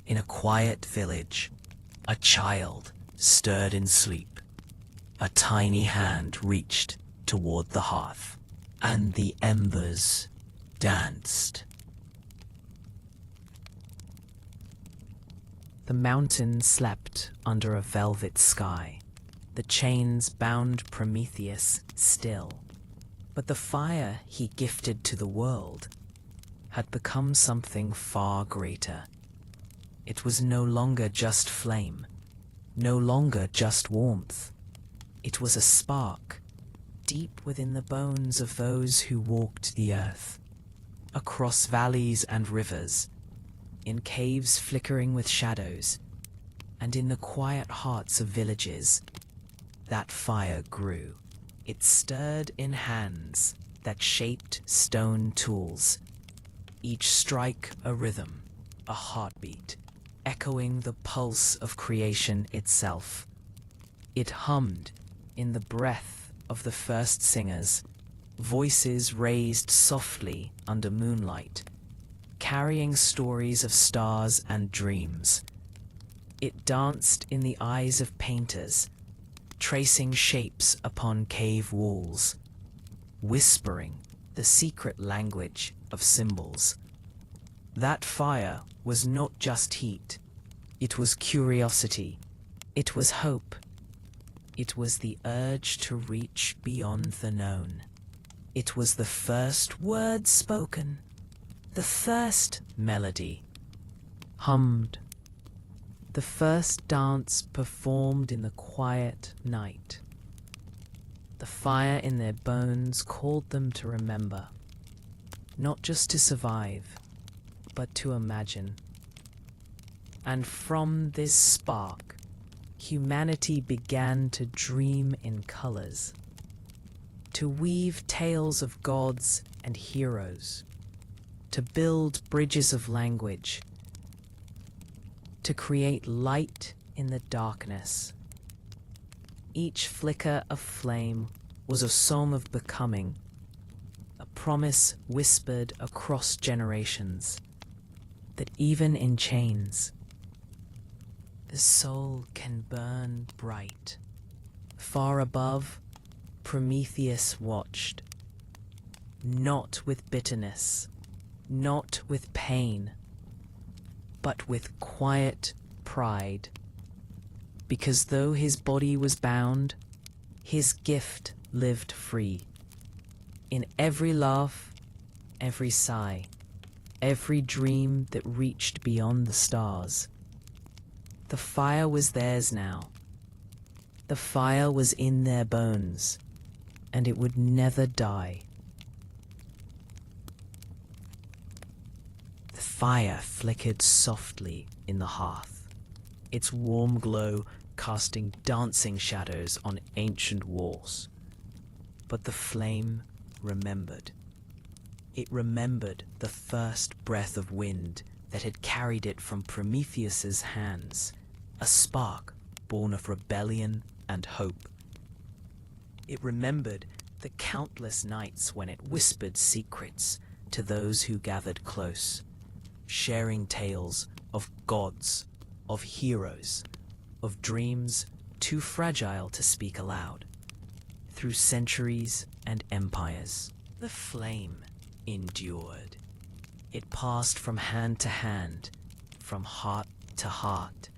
Speaker 1: in a quiet village, a child stirred in sleep. A tiny hand reached toward the hearth, and the embers danced. The mountain slept under a velvet sky. The chains bound Prometheus still. But the fire he gifted to the world had become something far greater. It was no longer just flame, no longer just warmth. It was a spark, deep within the bones of those who walked the earth, across valleys and rivers, in caves flickering with shadows, and in the quiet hearts of villages. That fire grew. It stirred in hands that shaped stone tools, each strike a rhythm, a heartbeat, echoing the pulse of creation itself. It hummed in the breath of the first singers, voices raised softly under moonlight, carrying stories of stars and dreams. It danced in the eyes of painters, tracing shapes upon cave walls, whispering the secret language of symbols. That fire was not just heat, it was curiosity, it was hope, it was the urge to reach beyond the known. It was the first word spoken, the first melody hummed, the first dance performed in the quiet night. The fire in their bones called them to remember, not just to survive, but to imagine. And from this spark, humanity began to dream in colors, to weave tales of gods and heroes, to build bridges of language, to create light in the darkness. Each flicker of flame was a song of becoming, a promise whispered across generations, that even in chains, the soul can burn bright. Far above, Prometheus watched, not with bitterness, not with pain, but with quiet pride. Because though his body was bound, his gift lived free. In every laugh, every sigh, every dream that reached beyond the stars. The fire was theirs now. The fire was in their bones, and it would never die. The fire flickered softly in the hearth, its warm glow casting dancing shadows on ancient walls. But the flame remembered. It remembered the first breath of wind that had carried it from Prometheus's hands, a spark born of rebellion and hope. It remembered the countless nights when it whispered secrets to those who gathered close, sharing tales of gods, of heroes, of dreams too fragile to speak aloud. Through centuries and empires, the flame endured. It passed from hand to hand, from heart to heart,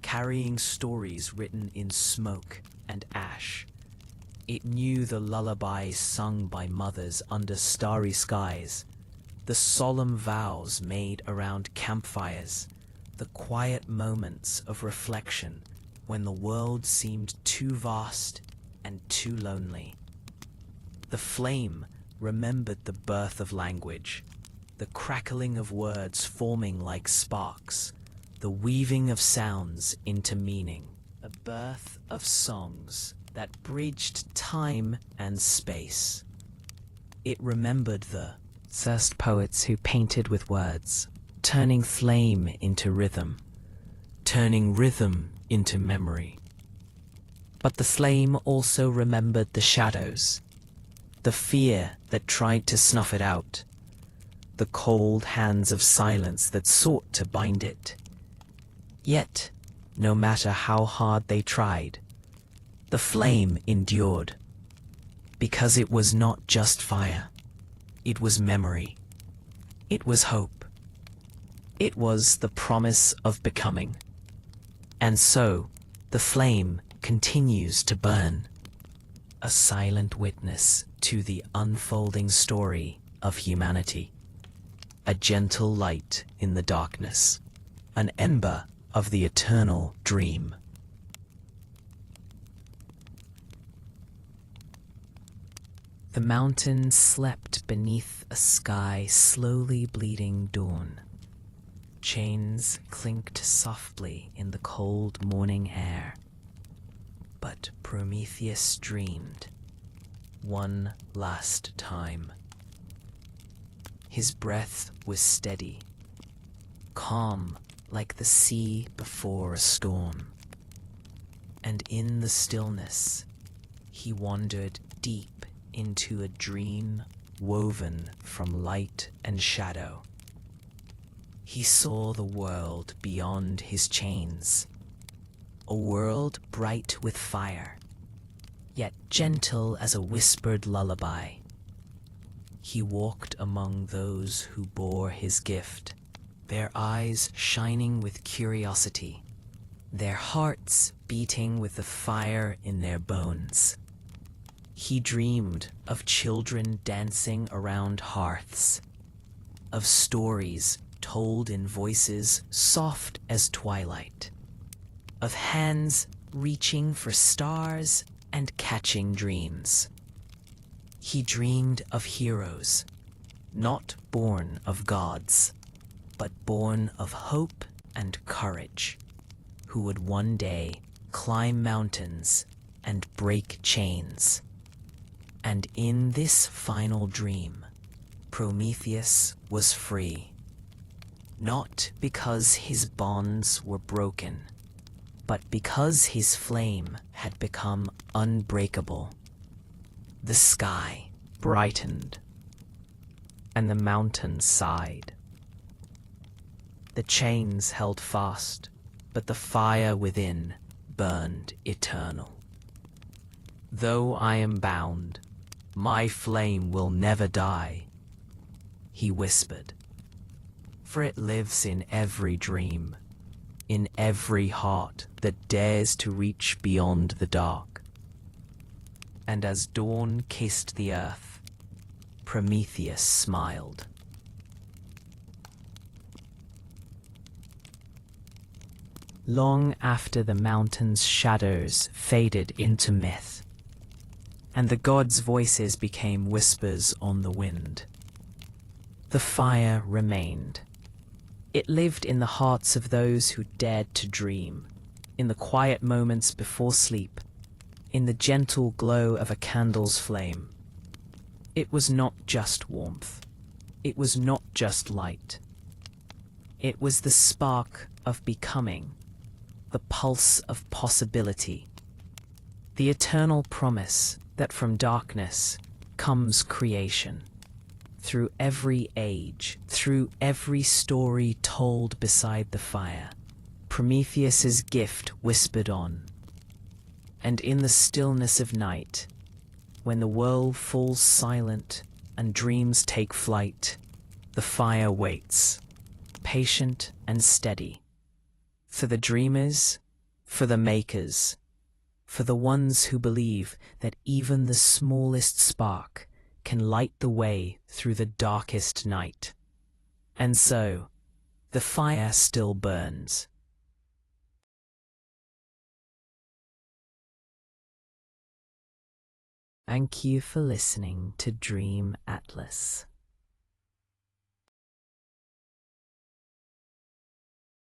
Speaker 1: carrying stories written in smoke and ash. It knew the lullabies sung by mothers under starry skies, the solemn vows made around campfires, the quiet moments of reflection when the world seemed too vast and too lonely. The flame remembered the birth of language, the crackling of words forming like sparks, the weaving of sounds into meaning, a birth of songs that bridged time and space. It remembered the first poets who painted with words, turning flame into rhythm, turning rhythm into memory. But the flame also remembered the shadows, the fear that tried to snuff it out, the cold hands of silence that sought to bind it. Yet, no matter how hard they tried, the flame endured, because it was not just fire. It was memory. It was hope. It was the promise of becoming. And so, the flame continues to burn, a silent witness to the unfolding story of humanity, a gentle light in the darkness, an ember of the eternal dream. The mountains slept beneath a sky slowly bleeding dawn. Chains clinked softly in the cold morning air. But Prometheus dreamed one last time. His breath was steady, calm like the sea before a storm. And in the stillness, he wandered deep into a dream woven from light and shadow. He saw the world beyond his chains, a world bright with fire, yet gentle as a whispered lullaby. He walked among those who bore his gift, their eyes shining with curiosity, their hearts beating with the fire in their bones. He dreamed of children dancing around hearths, of stories told in voices soft as twilight, of hands reaching for stars and catching dreams. He dreamed of heroes, not born of gods, but born of hope and courage, who would one day climb mountains and break chains. And in this final dream, Prometheus was free, not because his bonds were broken, but because his flame had become unbreakable. The sky brightened, and the mountains sighed. The chains held fast, but the fire within burned eternal. Though I am bound, my flame will never die, he whispered, for it lives in every dream, in every heart that dares to reach beyond the dark. And as dawn kissed the earth, Prometheus smiled. Long after the mountain's shadows faded into myth, and the gods' voices became whispers on the wind, the fire remained. It lived in the hearts of those who dared to dream, in the quiet moments before sleep, in the gentle glow of a candle's flame. It was not just warmth. It was not just light. It was the spark of becoming, the pulse of possibility, the eternal promise that from darkness comes creation. Through every age, through every story told beside the fire, Prometheus's gift whispered on. And in the stillness of night, when the world falls silent and dreams take flight, the fire waits, patient and steady, for the dreamers, for the makers, for the ones who believe that even the smallest spark can light the way through the darkest night. And so, the fire still burns. Thank you for listening to Dream Atlas.